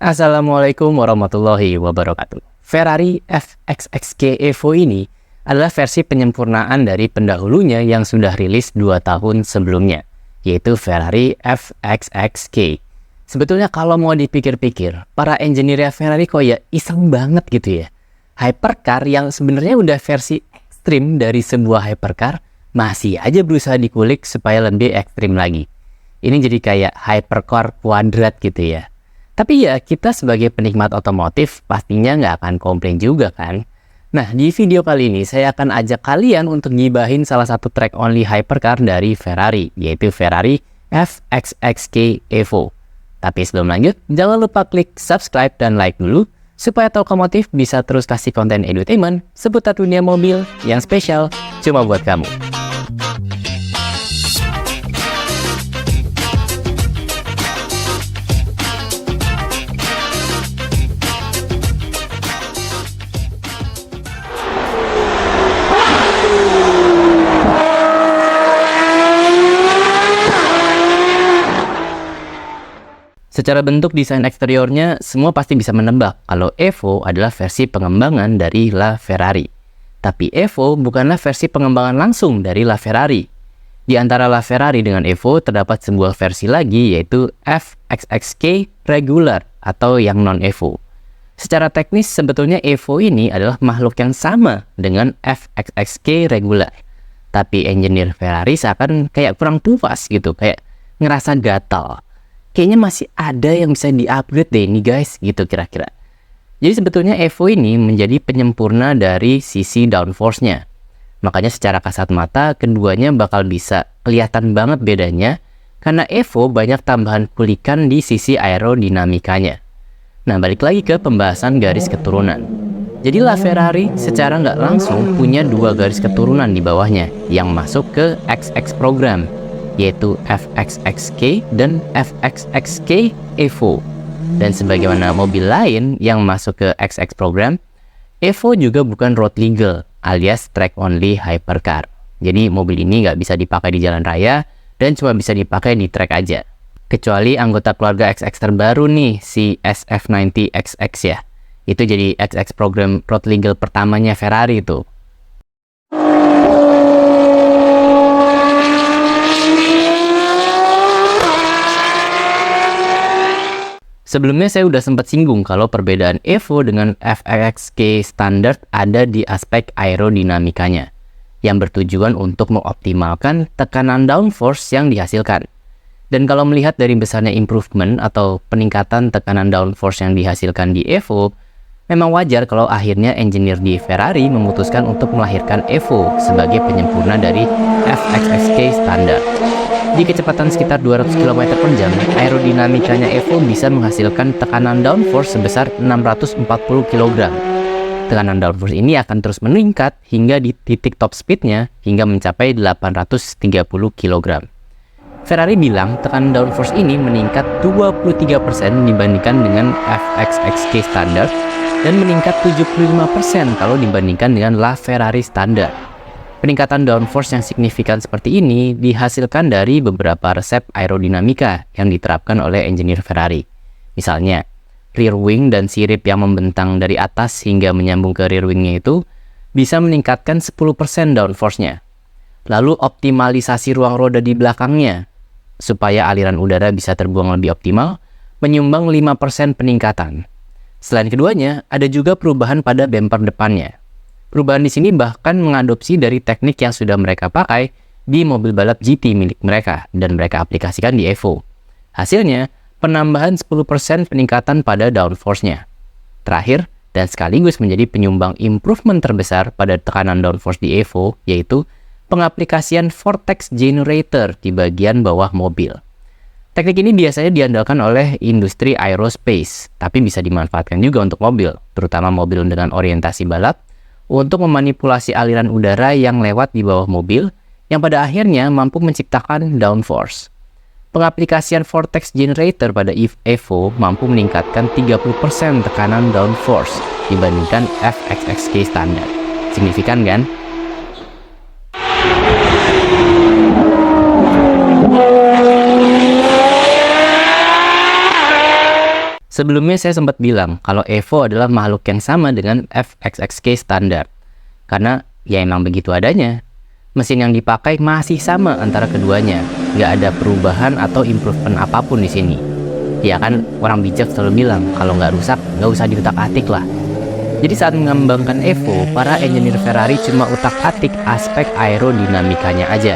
Assalamualaikum warahmatullahi wabarakatuh. Ferrari FXXK Evo ini adalah versi penyempurnaan dari pendahulunya yang sudah rilis 2 tahun sebelumnya, yaitu Ferrari FXXK. Sebetulnya kalau mau dipikir-pikir, para engineer Ferrari kok ya iseng banget gitu ya. Hypercar yang sebenarnya udah versi ekstrim dari sebuah hypercar, masih aja berusaha dikulik supaya lebih ekstrim lagi. Ini jadi kayak hypercar kuadrat gitu ya. Tapi ya kita sebagai penikmat otomotif pastinya nggak akan komplain juga kan. Nah di video kali ini saya akan ajak kalian untuk ngibahin salah satu track only hypercar dari Ferrari, yaitu Ferrari FXXK Evo. Tapi sebelum lanjut, jangan lupa klik subscribe dan like dulu supaya Tokomotif bisa terus kasih konten edutainment seputar dunia mobil yang spesial cuma buat kamu. Secara bentuk desain eksteriornya, semua pasti bisa menebak kalau Evo adalah versi pengembangan dari LaFerrari. Tapi Evo bukanlah versi pengembangan langsung dari LaFerrari. Di antara LaFerrari dengan Evo terdapat sebuah versi lagi yaitu FXXK Regular atau yang non-Evo. Secara teknis sebetulnya Evo ini adalah makhluk yang sama dengan FXXK Regular. Tapi engineer Ferrari seakan kayak kurang puas gitu, kayak ngerasa gatal. Kayaknya masih ada yang bisa di-upgrade deh nih guys, gitu kira-kira. Jadi sebetulnya Evo ini menjadi penyempurna dari sisi downforce-nya. Makanya secara kasat mata, keduanya bakal bisa kelihatan banget bedanya, karena Evo banyak tambahan kulikan di sisi aerodinamikanya. Nah, balik lagi ke pembahasan garis keturunan. Jadi LaFerrari secara nggak langsung punya 2 garis keturunan di bawahnya, yang masuk ke XX program, yaitu FXXK dan FXXK Evo. Dan sebagaimana mobil lain yang masuk ke XX program, Evo juga bukan road legal alias track only hypercar. Jadi mobil ini nggak bisa dipakai di jalan raya dan cuma bisa dipakai di track aja. Kecuali anggota keluarga XX terbaru nih, si SF90XX ya. Itu jadi XX program road legal pertamanya Ferrari itu. Sebelumnya saya udah sempat singgung kalau perbedaan Evo dengan FXXK standar ada di aspek aerodinamikanya, yang bertujuan untuk mengoptimalkan tekanan downforce yang dihasilkan. Dan kalau melihat dari besarnya improvement atau peningkatan tekanan downforce yang dihasilkan di Evo, memang wajar kalau akhirnya engineer di Ferrari memutuskan untuk melahirkan Evo sebagai penyempurna dari FXXK standar. Di kecepatan sekitar 200 km per jam, aerodinamikanya Evo bisa menghasilkan tekanan downforce sebesar 640 kg. Tekanan downforce ini akan terus meningkat hingga di titik top speednya hingga mencapai 830 kg. Ferrari bilang tekanan downforce ini meningkat 23% dibandingkan dengan FXXK standar dan meningkat 75% kalau dibandingkan dengan LaFerrari standar. Peningkatan downforce yang signifikan seperti ini dihasilkan dari beberapa resep aerodinamika yang diterapkan oleh engineer Ferrari. Misalnya, rear wing dan sirip yang membentang dari atas hingga menyambung ke rear wingnya itu bisa meningkatkan 10% downforce-nya. Lalu optimalisasi ruang roda di belakangnya, supaya aliran udara bisa terbuang lebih optimal, menyumbang 5% peningkatan. Selain keduanya, ada juga perubahan pada bumper depannya. Perubahan di sini bahkan mengadopsi dari teknik yang sudah mereka pakai di mobil balap GT milik mereka dan mereka aplikasikan di Evo. Hasilnya, penambahan 10% peningkatan pada downforce-nya. Terakhir, dan sekaligus menjadi penyumbang improvement terbesar pada tekanan downforce di Evo, yaitu pengaplikasian vortex generator di bagian bawah mobil. Teknik ini biasanya diandalkan oleh industri aerospace, tapi bisa dimanfaatkan juga untuk mobil, terutama mobil dengan orientasi balap, untuk memanipulasi aliran udara yang lewat di bawah mobil yang pada akhirnya mampu menciptakan downforce. Pengaplikasian vortex generator pada Evo mampu meningkatkan 30% tekanan downforce dibandingkan FXXK standar. Signifikan kan? Sebelumnya saya sempat bilang kalau Evo adalah makhluk yang sama dengan FXXK standar. Karena ya emang begitu adanya. Mesin yang dipakai masih sama antara keduanya. Nggak ada perubahan atau improvement apapun di sini. Ya kan orang bijak selalu bilang kalau nggak rusak nggak usah diutak-atik lah. Jadi saat mengembangkan Evo, para engineer Ferrari cuma utak-atik aspek aerodinamikanya aja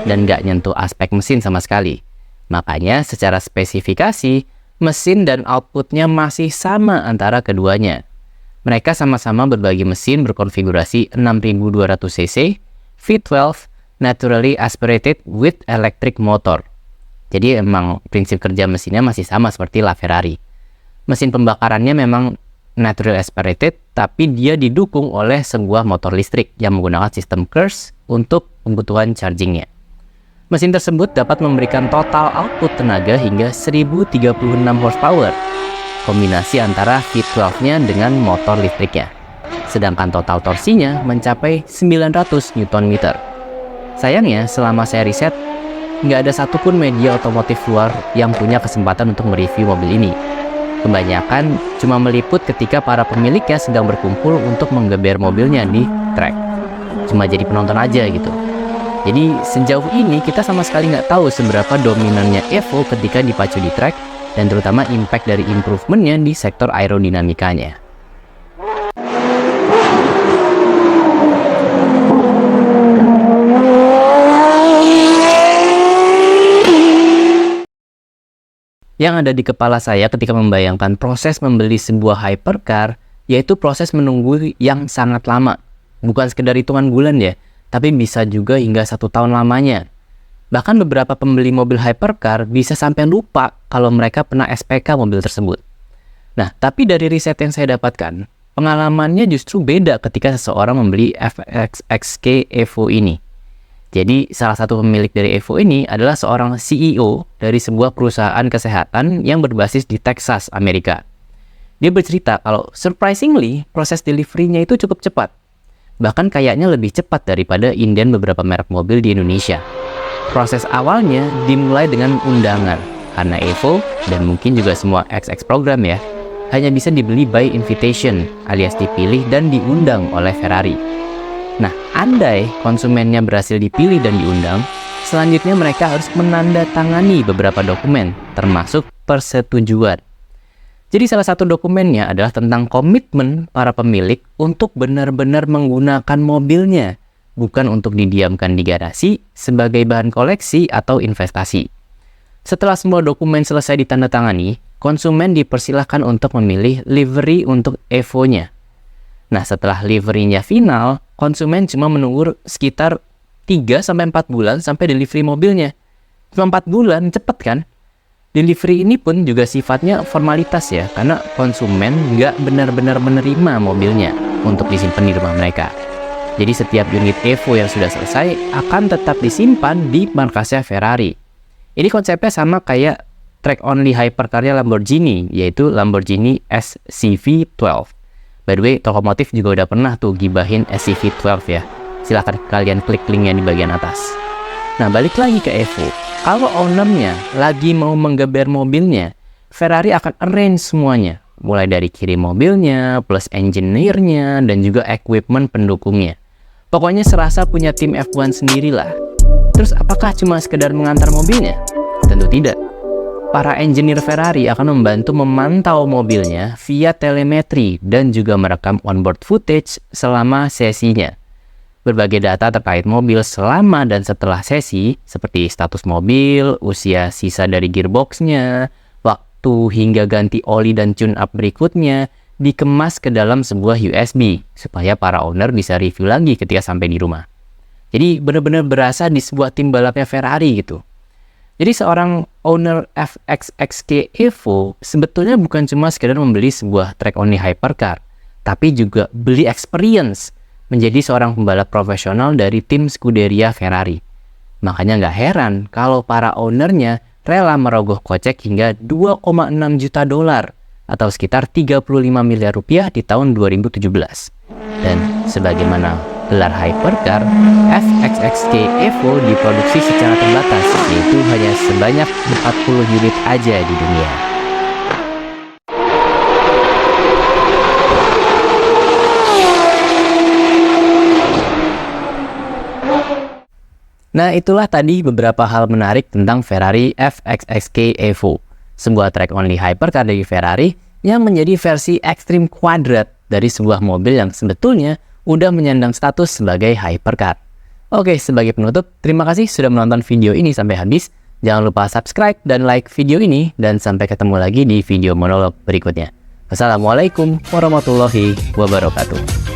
dan nggak nyentuh aspek mesin sama sekali. Makanya secara spesifikasi, mesin dan outputnya masih sama antara keduanya. Mereka sama-sama berbagi mesin berkonfigurasi 6200 cc, V12, naturally aspirated with electric motor. Jadi emang prinsip kerja mesinnya masih sama seperti La Ferrari. Mesin pembakarannya memang naturally aspirated, tapi dia didukung oleh sebuah motor listrik yang menggunakan sistem KERS untuk kebutuhan chargingnya. Mesin tersebut dapat memberikan total output tenaga hingga 1036 horsepower, kombinasi antara V12-nya dengan motor listriknya. Sedangkan total torsinya mencapai 900 Nm. Sayangnya, selama saya riset, nggak ada satupun media otomotif luar yang punya kesempatan untuk mereview mobil ini. Kebanyakan cuma meliput ketika para pemiliknya sedang berkumpul untuk menggeber mobilnya di track. Cuma jadi penonton aja gitu. Jadi sejauh ini kita sama sekali nggak tahu seberapa dominannya Evo ketika dipacu di track dan terutama impact dari improvementnya di sektor aerodinamikanya. Yang ada di kepala saya ketika membayangkan proses membeli sebuah hypercar, yaitu proses menunggu yang sangat lama. Bukan sekedar hitungan bulan ya, tapi bisa juga hingga 1 tahun lamanya. Bahkan beberapa pembeli mobil hypercar bisa sampai lupa kalau mereka pernah SPK mobil tersebut. Nah, tapi dari riset yang saya dapatkan, pengalamannya justru beda ketika seseorang membeli FXXK Evo ini. Jadi, salah satu pemilik dari Evo ini adalah seorang CEO dari sebuah perusahaan kesehatan yang berbasis di Texas, Amerika. Dia bercerita kalau surprisingly, proses delivery-nya itu cukup cepat. Bahkan kayaknya lebih cepat daripada inden beberapa merek mobil di Indonesia. Proses awalnya dimulai dengan undangan, karena Evo, dan mungkin juga semua XX program ya, hanya bisa dibeli by invitation, alias dipilih dan diundang oleh Ferrari. Nah, andai konsumennya berhasil dipilih dan diundang, selanjutnya mereka harus menandatangani beberapa dokumen, termasuk persetujuan. Jadi salah satu dokumennya adalah tentang komitmen para pemilik untuk benar-benar menggunakan mobilnya, bukan untuk didiamkan di garasi sebagai bahan koleksi atau investasi. Setelah semua dokumen selesai ditandatangani, konsumen dipersilahkan untuk memilih livery untuk Evo-nya. Nah, setelah livery-nya final, konsumen cuma menunggu sekitar 3-4 bulan sampai delivery mobilnya. Cuma 4 bulan, cepet kan? Delivery ini pun juga sifatnya formalitas ya, karena konsumen nggak benar-benar menerima mobilnya untuk disimpan di rumah mereka. Jadi setiap unit Evo yang sudah selesai akan tetap disimpan di markasnya Ferrari. Ini konsepnya sama kayak track-only hypercar-nya Lamborghini, yaitu Lamborghini SCV12. By the way, Tokomotif juga udah pernah tuh gibahin SCV12 ya. Silahkan kalian klik linknya di bagian atas. Nah, balik lagi ke Evo. Kalau ownernya lagi mau menggeber mobilnya, Ferrari akan arrange semuanya. Mulai dari kirim mobilnya, plus engineer-nya, dan juga equipment pendukungnya. Pokoknya serasa punya tim F1 sendirilah. Terus apakah cuma sekedar mengantar mobilnya? Tentu tidak. Para engineer Ferrari akan membantu memantau mobilnya via telemetri dan juga merekam onboard footage selama sesinya. Berbagai data terkait mobil selama dan setelah sesi, seperti status mobil, usia sisa dari gearboxnya, waktu hingga ganti oli dan tune-up berikutnya, dikemas ke dalam sebuah USB, supaya para owner bisa review lagi ketika sampai di rumah. Jadi benar-benar berasa di sebuah tim balapnya Ferrari gitu. Jadi seorang owner FXXK Evo sebetulnya bukan cuma sekedar membeli sebuah track-only hypercar, tapi juga beli experience menjadi seorang pembalap profesional dari tim Scuderia Ferrari. Makanya nggak heran kalau para ownernya rela merogoh kocek hingga 2,6 juta dolar atau sekitar 35 miliar rupiah di tahun 2017. Dan sebagaimana gelar hypercar, FXXK Evo diproduksi secara terbatas, yaitu hanya sebanyak 40 unit aja di dunia. Nah, itulah tadi beberapa hal menarik tentang Ferrari FXXK Evo, sebuah track-only hypercar dari Ferrari yang menjadi versi Extreme Quadrat dari sebuah mobil yang sebetulnya udah menyandang status sebagai hypercar. Oke, sebagai penutup, terima kasih sudah menonton video ini sampai habis. Jangan lupa subscribe dan like video ini, dan sampai ketemu lagi di video monolog berikutnya. Wassalamualaikum warahmatullahi wabarakatuh.